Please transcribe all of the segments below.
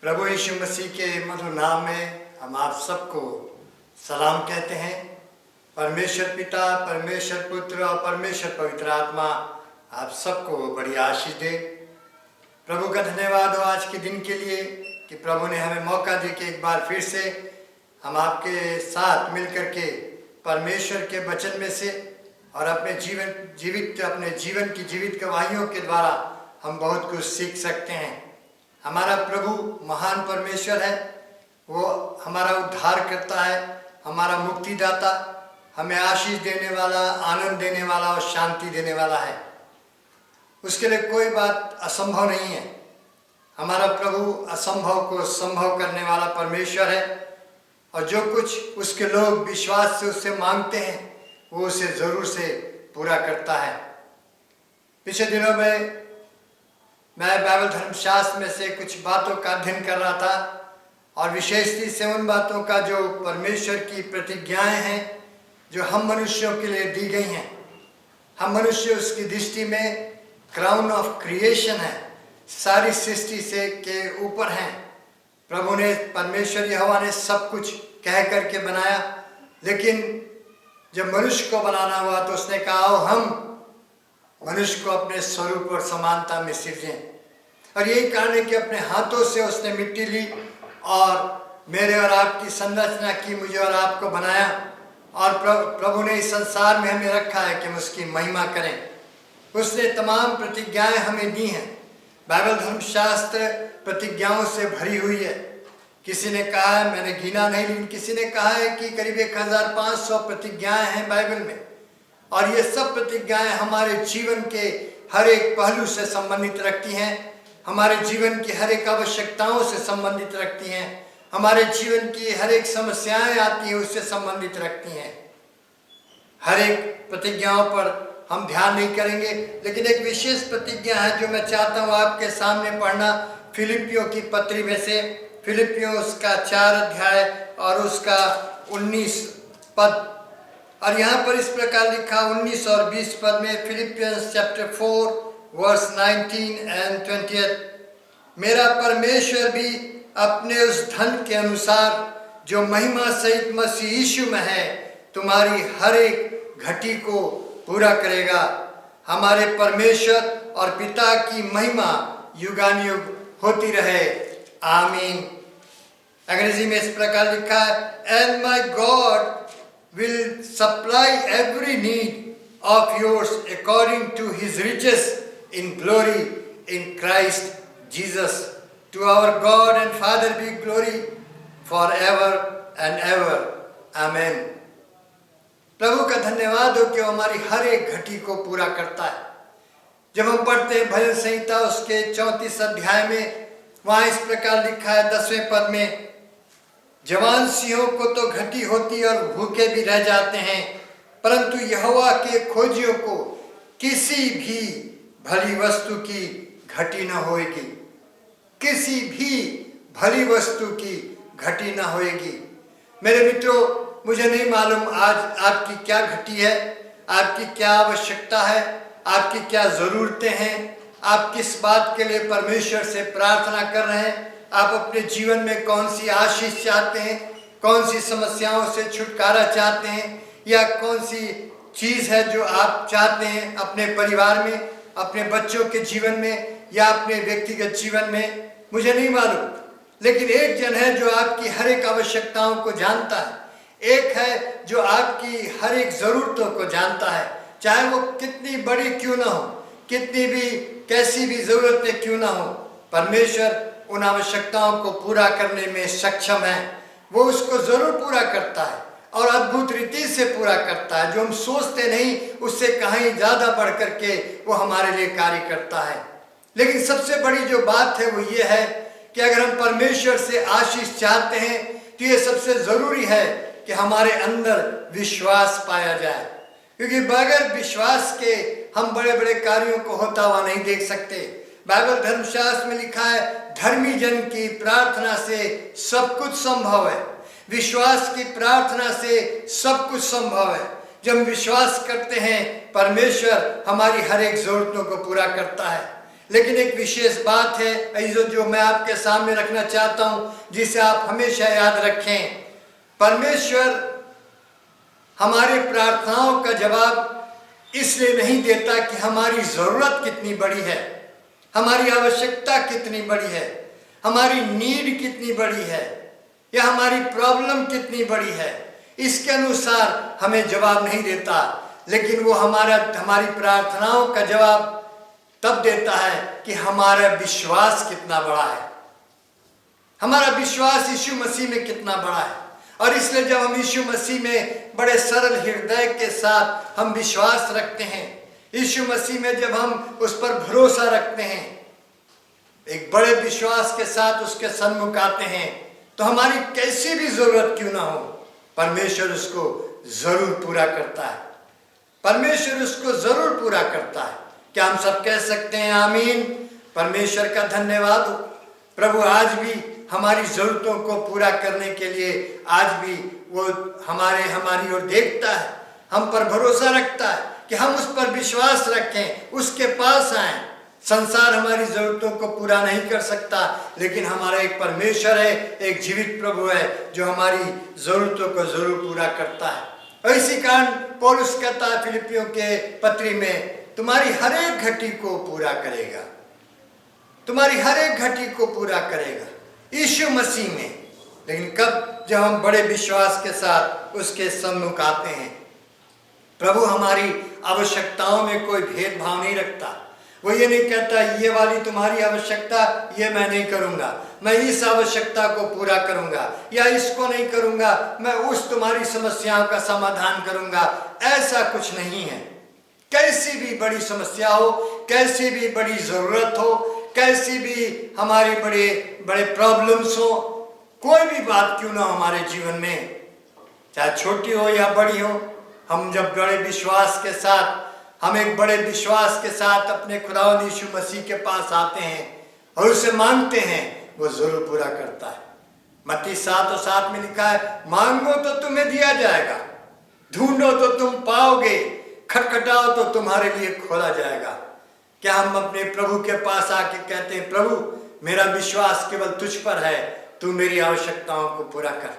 प्रभु यीशु मसीह के मधुर नाम में हम आप सबको सलाम कहते हैं। परमेश्वर पिता, परमेश्वर पुत्र और परमेश्वर पवित्र आत्मा आप सबको बड़ी आशीष दे। प्रभु का धन्यवाद हो आज के दिन के लिए कि प्रभु ने हमें मौका दे के एक बार फिर से हम आपके साथ मिलकर के परमेश्वर के वचन में से और अपने जीवन की जीवित गवाहियों के द्वारा हम बहुत कुछ सीख सकते हैं। हमारा प्रभु महान परमेश्वर है, वो हमारा उद्धार करता है, हमारा मुक्तिदाता, हमें आशीष देने वाला, आनंद देने वाला और शांति देने वाला है। उसके लिए कोई बात असंभव नहीं है। हमारा प्रभु असंभव को संभव करने वाला परमेश्वर है और जो कुछ उसके लोग विश्वास से उससे मांगते हैं वो उसे ज़रूर से पूरा करता है। पिछले दिनों में मैं बाइबल धर्मशास्त्र में से कुछ बातों का अध्ययन कर रहा था और विशेषतः से उन बातों का जो परमेश्वर की प्रतिज्ञाएं हैं जो हम मनुष्यों के लिए दी गई हैं। हम मनुष्य उसकी दृष्टि में क्राउन ऑफ क्रिएशन है, सारी सृष्टि से के ऊपर हैं। प्रभु ने, परमेश्वर यहोवा ने सब कुछ कह करके बनाया, लेकिन जब मनुष्य को बनाना हुआ तो उसने कहा आओ हम मनुष्य को अपने स्वरूप और समानता में सिरजें। और यही कारण है कि अपने हाथों से उसने मिट्टी ली और मेरे और आपकी संरचना की, मुझे और आपको बनाया और प्रभु ने इस संसार में हमें रखा है कि हम उसकी महिमा करें। उसने तमाम प्रतिज्ञाएं हमें दी हैं। बाइबल धर्मशास्त्र प्रतिज्ञाओं से भरी हुई है। किसी ने कहा है, मैंने गिना नहीं, लेकिन किसी ने कहा है कि करीब 1500 प्रतिज्ञाएं हैं बाइबल में और ये सब प्रतिज्ञाएं हमारे जीवन के हर एक पहलू से संबंधित रखती हैं, हमारे जीवन की हर एक आवश्यकताओं से संबंधित रखती हैं, हमारे जीवन की हर एक समस्याएं आती हैं उससे संबंधित रखती हैं। हर एक प्रतिज्ञाओं पर हम ध्यान नहीं करेंगे, लेकिन एक विशेष प्रतिज्ञा है जो मैं चाहता हूँ आपके सामने पढ़ना। फिलिपियों की पत्री में से, फिलिपियों उसका 4 अध्याय और उसका 19 पद, और यहाँ पर इस प्रकार लिखा 19 और 20 पद में, फिलिपियंस चैप्टर 4 वर्स 19 एंड 20। मेरा परमेश्वर भी अपने उस धन के अनुसार जो महिमा सहित मसीह यीशु में है तुम्हारी हर एक घटी को पूरा करेगा। हमारे परमेश्वर और पिता की महिमा युगानुयुग होती रहे, आमीन। अंग्रेजी में इस प्रकार लिखा है, and my God will supply every need of yours according to his riches in glory in Christ Jesus. To our God and Father be glory forever and ever. Amen. प्रभु का धन्यवाद हो कि वो हमारी हर एक घटी को पूरा करता है। जब हम पढ़ते हैं भजन संहिता उसके 34 अध्याय में, वहाँ इस प्रकार लिखा है 10वें पद में, जवान सिंहों को तो घटी होती और भूखे भी रह जाते हैं, परंतु यहोवा के खोजियों को किसी भी भली वस्तु की घटी न होएगी। किसी भी भली वस्तु की घटी न होएगी। मेरे मित्रों, मुझे नहीं मालूम आज आपकी क्या घटी है, आपकी क्या आवश्यकता है, आपकी क्या ज़रूरतें हैं, आप किस बात के लिए परमेश्वर से प्रार्थना कर रहे हैं, आप अपने जीवन में कौन सी आशीष चाहते हैं, कौन सी समस्याओं से छुटकारा चाहते हैं, या कौन सी चीज़ है जो आप चाहते हैं अपने परिवार में, अपने बच्चों के जीवन में या अपने व्यक्तिगत जीवन में, मुझे नहीं मालूम। लेकिन एक जन है जो आपकी हर एक आवश्यकताओं को जानता है, एक है जो आपकी हर एक ज़रूरतों को जानता है, चाहे वो कितनी बड़ी क्यों ना हो, कितनी भी कैसी भी ज़रूरतें क्यों ना हो। परमेश्वर उन आवश्यकताओं को पूरा करने में सक्षम है। वो उसको ज़रूर पूरा करता है और अद्भुत रीति से पूरा करता है। जो हम सोचते नहीं उससे कहीं ज़्यादा बढ़ कर के वो हमारे लिए कार्य करता है। लेकिन सबसे बड़ी जो बात है वो ये है कि अगर हम परमेश्वर से आशीष चाहते हैं तो ये सबसे ज़रूरी है कि हमारे अंदर विश्वास पाया जाए, क्योंकि बगैर विश्वास के हम बड़े बड़े कार्यों को होता हुआ नहीं देख सकते। बाइबल धर्मशास्त्र में लिखा है, धर्मी जन की प्रार्थना से सब कुछ संभव है। विश्वास की प्रार्थना से सब कुछ संभव है। जब विश्वास करते हैं परमेश्वर हमारी हर एक जरूरतों को पूरा करता है। लेकिन एक विशेष बात है जो मैं आपके सामने रखना चाहता हूं, जिसे आप हमेशा याद रखें। परमेश्वर हमारे प्रार्थनाओं का जवाब इसलिए नहीं देता कि हमारी जरूरत कितनी बड़ी है, हमारी आवश्यकता कितनी बड़ी है, हमारी नीड कितनी बड़ी है, या हमारी प्रॉब्लम कितनी बड़ी है, इसके अनुसार हमें जवाब नहीं देता। लेकिन वो हमारी प्रार्थनाओं का जवाब तब देता है कि हमारा विश्वास कितना बड़ा है, हमारा विश्वास यीशु मसीह में कितना बड़ा है। और इसलिए जब हम यीशु मसीह में बड़े सरल हृदय के साथ हम विश्वास रखते हैं, यीशु मसीह में जब हम उस पर भरोसा रखते हैं, एक बड़े विश्वास के साथ उसके सन्मुख आते हैं, तो हमारी कैसी भी जरूरत क्यों ना हो, परमेश्वर उसको जरूर पूरा करता है। परमेश्वर उसको जरूर पूरा करता है। क्या हम सब कह सकते हैं आमीन? परमेश्वर का धन्यवाद हो। प्रभु आज भी हमारी जरूरतों को पूरा करने के लिए आज भी वो हमारी ओर देखता है, हम पर भरोसा रखता है कि हम उस पर विश्वास रखें, उसके पास आएं। संसार हमारी जरूरतों को पूरा नहीं कर सकता, लेकिन हमारा एक परमेश्वर है, एक जीवित प्रभु है जो हमारी जरूरतों को जरूर पूरा करता है। और इसी कारण पौलुस कहता है फिलिपियों के पत्री में, तुम्हारी हर एक घटी को पूरा करेगा, तुम्हारी हर एक घटी को पूरा करेगा यीशु मसीह में। लेकिन कब? जब हम बड़े विश्वास के साथ उसके सम्मुख आते हैं। प्रभु हमारी आवश्यकताओं में कोई भेदभाव नहीं रखता। वो ये नहीं कहता ये वाली तुम्हारी आवश्यकता ये मैं नहीं करूंगा, मैं इस आवश्यकता को पूरा करूंगा, या इसको नहीं करूंगा, मैं उस तुम्हारी समस्याओं का समाधान करूंगा। ऐसा कुछ नहीं है। कैसी भी बड़ी समस्या हो, कैसी भी बड़ी जरूरत हो, कैसी भी हमारे बड़े बड़े प्रॉब्लम्स हो, कोई भी बात क्यों ना हमारे जीवन में, चाहे छोटी हो या बड़ी हो, हम जब बड़े विश्वास के साथ, हम एक बड़े विश्वास के साथ अपने खुदावंद यीशु मसीह के पास आते हैं और उसे मांगते हैं, वो जरूर पूरा करता है। मत्ती 7:7 में लिखा है, मांगो तो तुम्हें दिया जाएगा, ढूंढो तो तुम पाओगे, खटखटाओ तो तुम्हारे लिए खोला जाएगा। क्या हम अपने प्रभु के पास आके कहते हैं, प्रभु मेरा विश्वास केवल तुझ पर है, तू मेरी आवश्यकताओं को पूरा कर।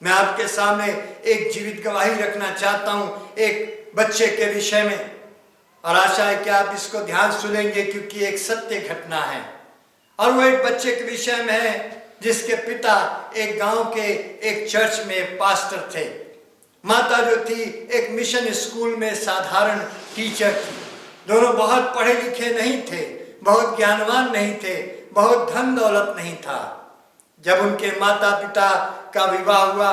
मैं आपके सामने एक जीवित गवाही रखना चाहता हूँ एक बच्चे के विषय में, और आशा है कि आप इसको ध्यान सुनेंगे, क्योंकि एक सत्य घटना है। और वो एक बच्चे के विषय में है जिसके पिता एक गांव के एक चर्च में पास्टर थे। माता जो थी एक मिशन स्कूल में साधारण टीचर थी। दोनों बहुत पढ़े लिखे नहीं थे, बहुत ज्ञानवान नहीं थे, बहुत धन दौलत नहीं था। जब उनके माता पिता का विवाह हुआ,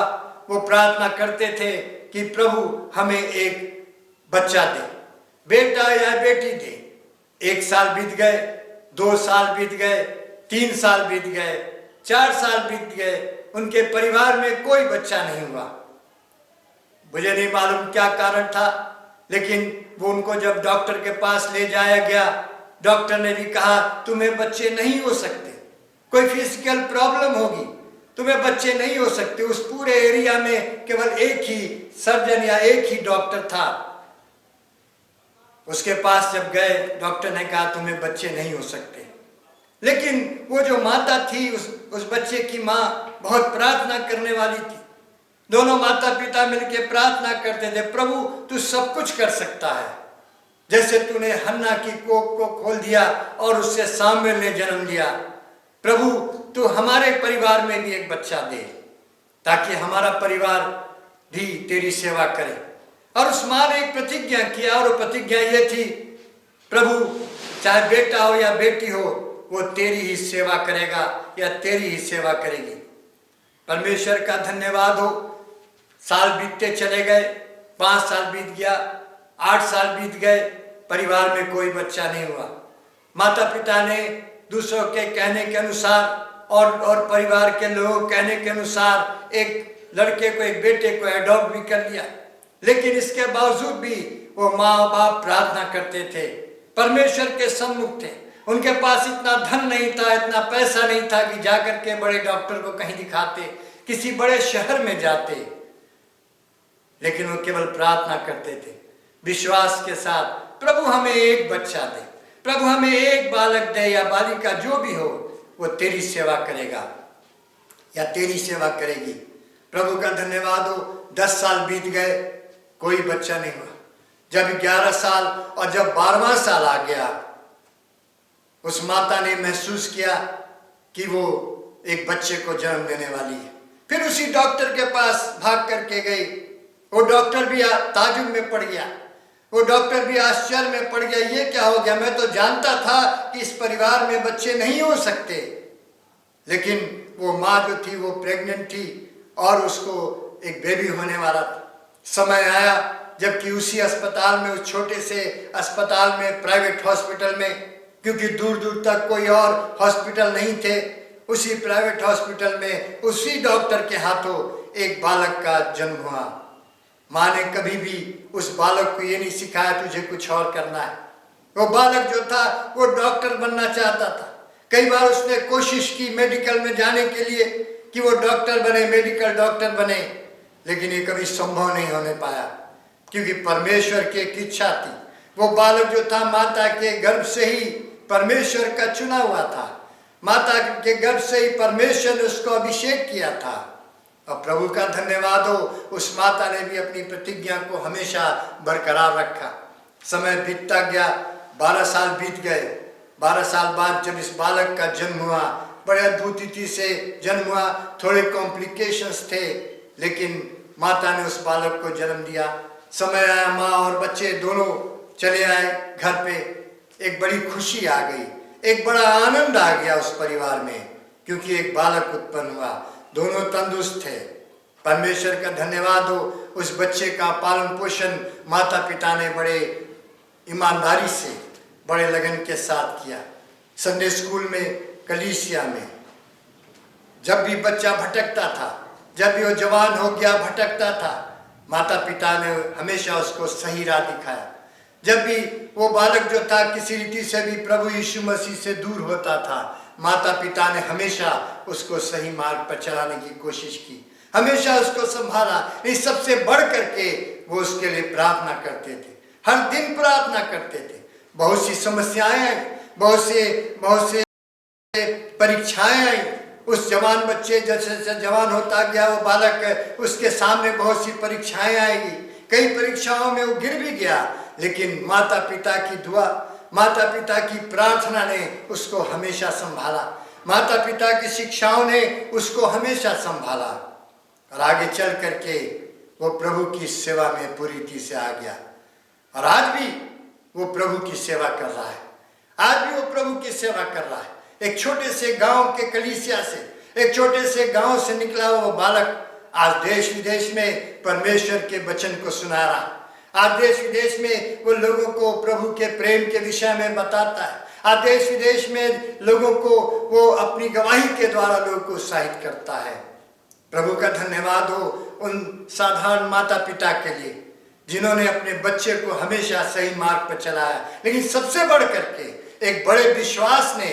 वो प्रार्थना करते थे कि प्रभु हमें एक बच्चा दे, बेटा या बेटी दे। 1 साल बीत गए, 2 साल बीत गए, 3 साल बीत गए, 4 साल बीत गए, उनके परिवार में कोई बच्चा नहीं हुआ। मुझे नहीं मालूम क्या कारण था, लेकिन वो उनको जब डॉक्टर के पास ले जाया गया, डॉक्टर ने भी कहा तुम्हें बच्चे नहीं हो सकते, कोई फिजिकल प्रॉब्लम होगी, तुम्हें बच्चे नहीं हो सकते। उस पूरे एरिया में केवल एक ही सर्जन या एक ही डॉक्टर था। उसके पास जब गए, डॉक्टर ने कहा तुम्हें बच्चे नहीं हो सकते। लेकिन वो जो माता थी, उस बच्चे की माँ बहुत प्रार्थना करने वाली थी। दोनों माता पिता मिलकर प्रार्थना करते थे, प्रभु तू सब कुछ कर सकता है, जैसे तूने हन्ना की कोख को खोल दिया और उससे सामुएल ने जन्म लिया। प्रभु तू हमारे परिवार में भी एक बच्चा दे, ताकि हमारा परिवार भी तेरी सेवा करे। और उस माँ ने एक प्रतिज्ञा किया, और वो प्रतिज्ञा ये थी, प्रभु चाहे बेटा हो या बेटी हो, वो तेरी ही सेवा करेगा या तेरी ही सेवा करेगी। परमेश्वर का धन्यवाद हो। साल बीतते चले गए, 5 साल बीत गया, 8 साल बीत गए, परिवार में कोई बच्चा नहीं हुआ। माता पिता ने दूसरों के कहने के अनुसार और परिवार के लोगों कहने के अनुसार एक लड़के को, एक बेटे को एडॉप्ट भी कर लिया। लेकिन इसके बावजूद भी वो माँ बाप प्रार्थना करते थे, परमेश्वर के सम्मुख थे। उनके पास इतना धन नहीं था, इतना पैसा नहीं था कि जाकर के बड़े डॉक्टर को कहीं दिखाते, किसी बड़े शहर में जाते। लेकिन वो केवल प्रार्थना करते थे विश्वास के साथ, प्रभु हमें एक बच्चा दे, प्रभु हमें एक बालक दे या बालिका जो भी हो, वो तेरी सेवा करेगा या तेरी सेवा करेगी। प्रभु का धन्यवाद हो। 10 साल बीत गए, कोई बच्चा नहीं हुआ। जब 11 साल और जब 12वां साल आ गया, उस माता ने महसूस किया कि वो एक बच्चे को जन्म देने वाली है। फिर उसी डॉक्टर के पास भाग करके गई। वो डॉक्टर भी ताजुब में पड़ गया, वो डॉक्टर भी आश्चर्य में पड़ गया, ये क्या हो गया? मैं तो जानता था कि इस परिवार में बच्चे नहीं हो सकते। लेकिन वो माँ जो थी वो प्रेग्नेंट थी और उसको एक बेबी होने वाला था। समय आया जबकि उसी अस्पताल में, उस छोटे से अस्पताल में, प्राइवेट हॉस्पिटल में, क्योंकि दूर दूर तक कोई और हॉस्पिटल नहीं थे, उसी प्राइवेट हॉस्पिटल में उसी डॉक्टर के हाथों एक बालक का जन्म हुआ। माँ ने कभी भी उस बालक को ये नहीं सिखाया तुझे कुछ और करना है। वो बालक जो था वो डॉक्टर बनना चाहता था। कई बार उसने कोशिश की मेडिकल में जाने के लिए कि वो डॉक्टर बने, मेडिकल डॉक्टर बने, लेकिन ये कभी संभव नहीं होने पाया, क्योंकि परमेश्वर की एक इच्छा थी। वो बालक जो था माता के गर्भ से ही परमेश्वर का चुना हुआ था। माता के गर्भ से ही परमेश्वर ने उसको अभिषेक किया था। और प्रभु का धन्यवाद हो, उस माता ने भी अपनी प्रतिज्ञा को हमेशा बरकरार रखा। समय बीतता गया, 12 साल बीत गए। 12 साल बाद जब इस बालक का जन्म हुआ, बड़े अद्भुत रीति से जन्म हुआ। थोड़े कॉम्प्लिकेशंस थे, लेकिन माता ने उस बालक को जन्म दिया। समय आया, माँ और बच्चे दोनों चले आए घर पे। एक बड़ी खुशी आ गई, एक बड़ा आनंद आ गया उस परिवार में, क्योंकि एक बालक उत्पन्न हुआ। दोनों तंदुरुस्त थे। परमेश्वर का धन्यवाद हो, उस बच्चे का पालन पोषण माता पिता ने बड़े ईमानदारी से, बड़े लगन के साथ किया। संडे स्कूल में, कलीसिया में जब भी बच्चा भटकता था, जब भी वो जवान हो गया भटकता था, माता पिता ने हमेशा उसको सही राह दिखाया। जब भी वो बालक जो था किसी रीति से भी प्रभु यीशु मसीह से दूर होता था, माता पिता ने हमेशा उसको सही मार्ग पर चलाने की कोशिश की, हमेशा उसको संभाला। इस सबसे बढ़ करके वो उसके लिए प्रार्थना करते थे, हर दिन प्रार्थना करते थे। बहुत सी समस्याएं आई, बहुत से परीक्षाएं आई। उस जवान बच्चे जैसे जवान होता गया वो बालक, उसके सामने बहुत सी परीक्षाएं आएगी। कई परीक्षाओं में वो गिर भी गया, लेकिन माता पिता की दुआ, माता पिता की प्रार्थना ने उसको हमेशा संभाला। माता पिता की शिक्षाओं ने उसको हमेशा संभाला और आगे चल करके वो प्रभु की सेवा में पूरी रीति से आ गया। और आज भी वो प्रभु की सेवा कर रहा है। आज भी वो प्रभु की सेवा कर रहा है। एक छोटे से गांव के कलीसिया से, एक छोटे से गांव से निकला हुआ वो बालक आज देश विदेश में परमेश्वर के वचन को सुना रहा। आज देश विदेश में वो लोगों को प्रभु के प्रेम के विषय में बताता है। आज देश विदेश में लोगों को वो अपनी गवाही के द्वारा लोगों को उत्साहित करता है। प्रभु का धन्यवाद हो उन साधारण माता पिता के लिए जिन्होंने अपने बच्चे को हमेशा सही मार्ग पर चलाया, लेकिन सबसे बढ़ करके एक बड़े विश्वास ने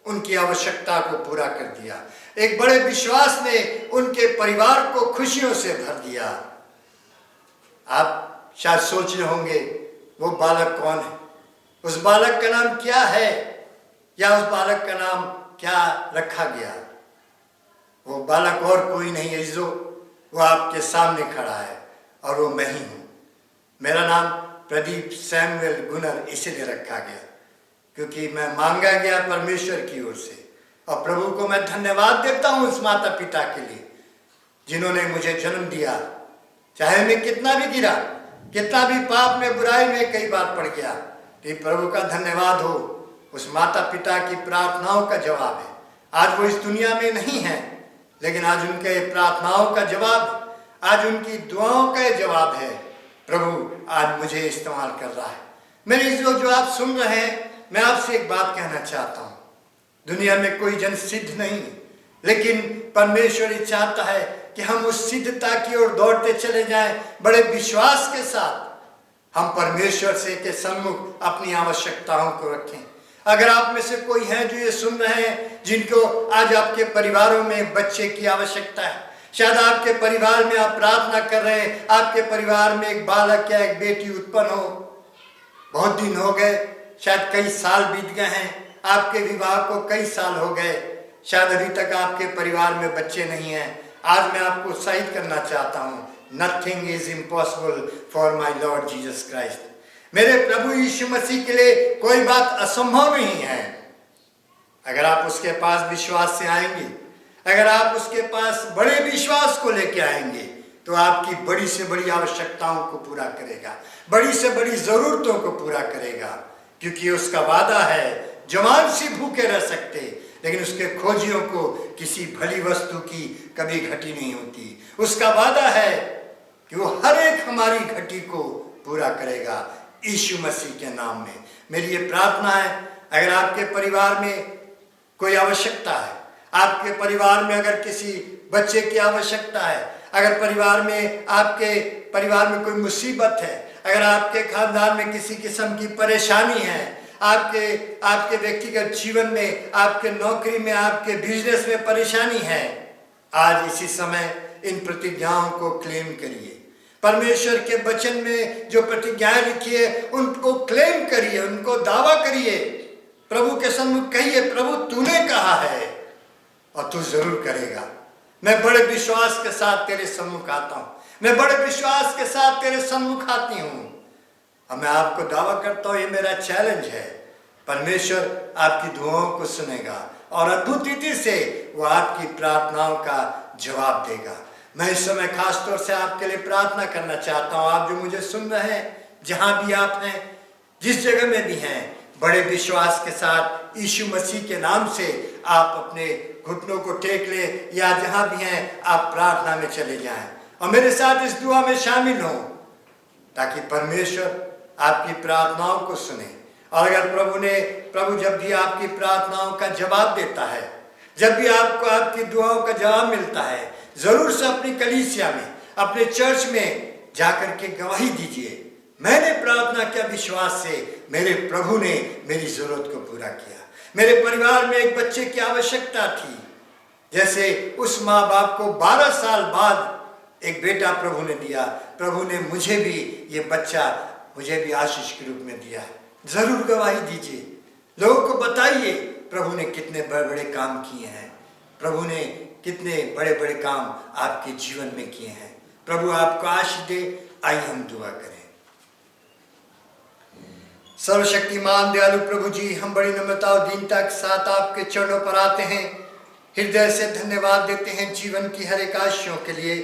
उनकी आवश्यकता को पूरा कर दिया। एक बड़े विश्वास ने उनके परिवार को खुशियों से भर दिया। आप शायद सोच रहे होंगे वो बालक कौन है, उस बालक का नाम क्या है, या उस बालक का नाम क्या रखा गया। वो बालक और कोई नहीं है, जो वो आपके सामने खड़ा है और वो मैं ही हूँ। मेरा नाम प्रदीप सैमुअल गुनर इसीलिए रखा गया क्योंकि मैं मांगा गया परमेश्वर की ओर से। और प्रभु को मैं धन्यवाद देता हूँ उस माता पिता के लिए जिन्होंने मुझे जन्म दिया। चाहे मैं कितना भी गिरा, कितना भी पाप में, बुराई में कई बार पड़ गया, तो प्रभु का धन्यवाद हो उस माता पिता की प्रार्थनाओं का जवाब है। आज वो इस दुनिया में नहीं है, लेकिन आज उनके प्रार्थनाओं का जवाब, आज उनकी दुआओं का जवाब है। प्रभु आज मुझे इस्तेमाल कर रहा है। मेरे जो आप सुन रहे हैं, मैं आपसे एक बात कहना चाहता हूँ। दुनिया में कोई जन सिद्ध नहीं, लेकिन परमेश्वर चाहता है कि हम उस सिद्धता की ओर दौड़ते चले जाएं। बड़े विश्वास के साथ हम परमेश्वर से के सम्मुख अपनी आवश्यकताओं को रखें। अगर आप में से कोई है जो ये सुन रहे हैं, जिनको आज आपके परिवारों में बच्चे की आवश्यकता है, शायद आपके परिवार में आप प्रार्थना कर रहे हैं, आपके परिवार में एक बालक या एक बेटी उत्पन्न हो, बहुत दिन हो गए, शायद कई साल बीत गए हैं, आपके विवाह को कई साल हो गए, शायद अभी तक आपके परिवार में बच्चे नहीं हैं। आज मैं आपको उत्साहित करना चाहता हूँ, nothing is impossible for my lord Jesus Christ. मेरे प्रभु यीशु मसीह के लिए कोई बात असंभव नहीं है। अगर आप उसके पास विश्वास से आएंगे, अगर आप उसके पास बड़े विश्वास को लेके आएंगे, तो आपकी बड़ी से बड़ी आवश्यकताओं को पूरा करेगा, बड़ी से बड़ी जरूरतों को पूरा करेगा। क्योंकि उसका वादा है, जवान सी भूखे रह सकते, लेकिन उसके खोजियों को किसी भली वस्तु की कभी घटी नहीं होती। उसका वादा है कि वो हर एक हमारी घटी को पूरा करेगा यीशु मसीह के नाम में। मेरी ये प्रार्थना है, अगर आपके परिवार में कोई आवश्यकता है, आपके परिवार में अगर किसी बच्चे की आवश्यकता है, अगर आपके परिवार में कोई मुसीबत है, अगर आपके खानदान में किसी किस्म की परेशानी है, आपके व्यक्तिगत जीवन में, आपके नौकरी में, आपके बिजनेस में परेशानी है, आज इसी समय इन प्रतिज्ञाओं को क्लेम करिए। परमेश्वर के वचन में जो प्रतिज्ञाएं लिखी है उनको क्लेम करिए, उनको दावा करिए, प्रभु के सम्मुख कहिए, प्रभु तूने कहा है और तू जरूर करेगा। मैं बड़े विश्वास के साथ तेरे सम्मुख आता हूँ, मैं बड़े विश्वास के साथ तेरे सम्मुख आती हूँ और मैं आपको दावा करता हूँ, ये मेरा चैलेंज है, परमेश्वर आपकी दुआओं को सुनेगा और अद्भुत रीति से वो आपकी प्रार्थनाओं का जवाब देगा। मैं इस समय खास तौर से आपके लिए प्रार्थना करना चाहता हूँ। आप जो मुझे सुन रहे हैं, जहाँ भी आप हैं, जिस जगह में भी हैं, बड़े विश्वास के साथ यीशु मसीह के नाम से आप अपने घुटनों को टेक लें, या जहाँ भी हैं आप प्रार्थना में चले जाएं और मेरे साथ इस दुआ में शामिल हों, ताकि परमेश्वर आपकी प्रार्थनाओं को सुने। और अगर प्रभु जब भी आपकी प्रार्थनाओं का जवाब देता है, जब भी आपको आपकी दुआओं का जवाब मिलता है, जरूर से अपनी कलीसिया में, अपने चर्च में जाकर के गवाही दीजिए, मैंने प्रार्थना किया विश्वास से, मेरे प्रभु ने मेरी जरूरत को पूरा किया। मेरे परिवार में एक बच्चे की आवश्यकता थी, जैसे उस माँ बाप को 12 साल बाद एक बेटा प्रभु ने दिया, प्रभु ने मुझे भी ये बच्चा मुझे भी आशीष के रूप में दिया है। जरूर गवाही दीजिए, लोगों को बताइए प्रभु ने कितने बड़े बड़े काम किए हैं, प्रभु ने कितने बड़े बड़े काम आपके जीवन में किए हैं। प्रभु आपको आशीष दे। आइए हम दुआ करें। सर्वशक्तिमान दयालु प्रभु जी, हम बड़ी नम्रता और दीनता के साथ आपके चरणों पर आते हैं, हृदय से धन्यवाद देते हैं जीवन की हर एक आशीषों के लिए।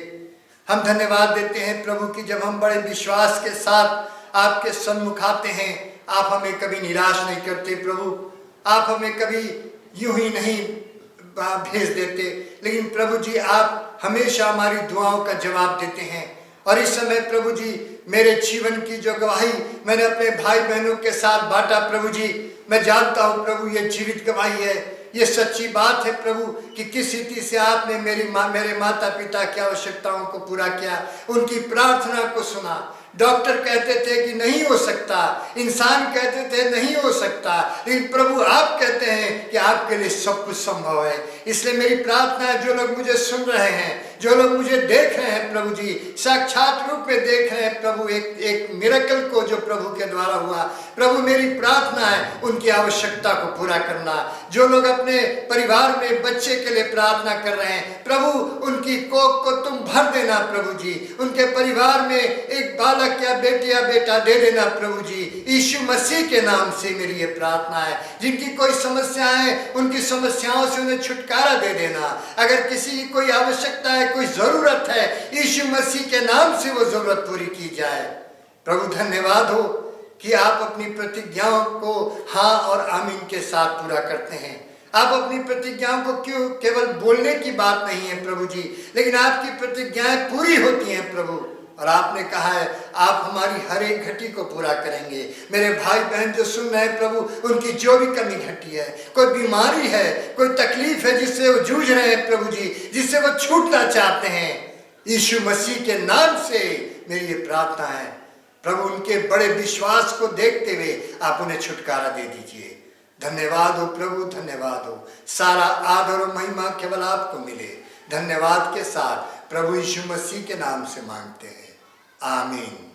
हम धन्यवाद देते हैं प्रभु की जब हम बड़े विश्वास के साथ आपके सन्मुख आते हैं, आप हमें कभी निराश नहीं करते प्रभु, आप हमें कभी यूं ही नहीं भेज देते, लेकिन प्रभु जी आप हमेशा हमारी दुआओं का जवाब देते हैं। और इस समय प्रभु जी मेरे जीवन की जो गवाही मैंने अपने भाई बहनों के साथ बांटा प्रभु जी, मैं जानता हूँ प्रभु ये जीवित गवाही है, ये सच्ची बात है प्रभु कि किस रीति से आपने मेरे माता पिता की आवश्यकताओं को पूरा किया, उनकी प्रार्थना को सुना। डॉक्टर कहते थे कि नहीं हो सकता, इंसान कहते थे नहीं हो सकता, लेकिन प्रभु आप कहते हैं कि आपके लिए सब कुछ संभव है। इसलिए मेरी प्रार्थना है, जो लोग मुझे सुन रहे हैं, जो लोग मुझे देख रहे हैं प्रभु जी, साक्षात रूप में देख रहे हैं प्रभु एक मिरेकल को जो प्रभु के द्वारा हुआ, प्रभु मेरी प्रार्थना है उनकी आवश्यकता को पूरा करना। जो लोग अपने परिवार में बच्चे के लिए प्रार्थना कर रहे हैं प्रभु, उनकी कोख को तुम भर देना प्रभु जी, उनके परिवार में एक बालक या बेटी या बेटा दे देना प्रभु जी, यीशु मसीह के नाम से मेरी ये प्रार्थना है। जिनकी कोई समस्या है उनकी समस्याओं से उन्हें छुटकारा दे देना। अगर किसी की कोई आवश्यकता है, कोई जरूरत है, यीशु मसीह के नाम से वो जरूरत पूरी की जाए। प्रभु धन्यवाद हो कि आप अपनी प्रतिज्ञाओं को हाँ और आमीन के साथ पूरा करते हैं। आप अपनी प्रतिज्ञाओं को क्यों केवल बोलने की बात नहीं है प्रभु जी, लेकिन आपकी प्रतिज्ञाएं पूरी होती हैं प्रभु। और आपने कहा है आप हमारी हर एक घटी को पूरा करेंगे। मेरे भाई बहन जो सुन रहे हैं प्रभु, उनकी जो भी कमी घटी है, कोई बीमारी है, कोई तकलीफ है जिससे वो जूझ रहे हैं प्रभु जी, जिससे वो छूटना चाहते हैं, यीशु मसीह के नाम से मेरी ये प्रार्थना है प्रभु, उनके बड़े विश्वास को देखते हुए आप उन्हें छुटकारा दे दीजिए। धन्यवाद हो प्रभु, धन्यवाद हो। सारा आदर और महिमा केवल आपको मिले। धन्यवाद के साथ प्रभु यीशु मसीह के नाम से मांगते हैं, आमीन।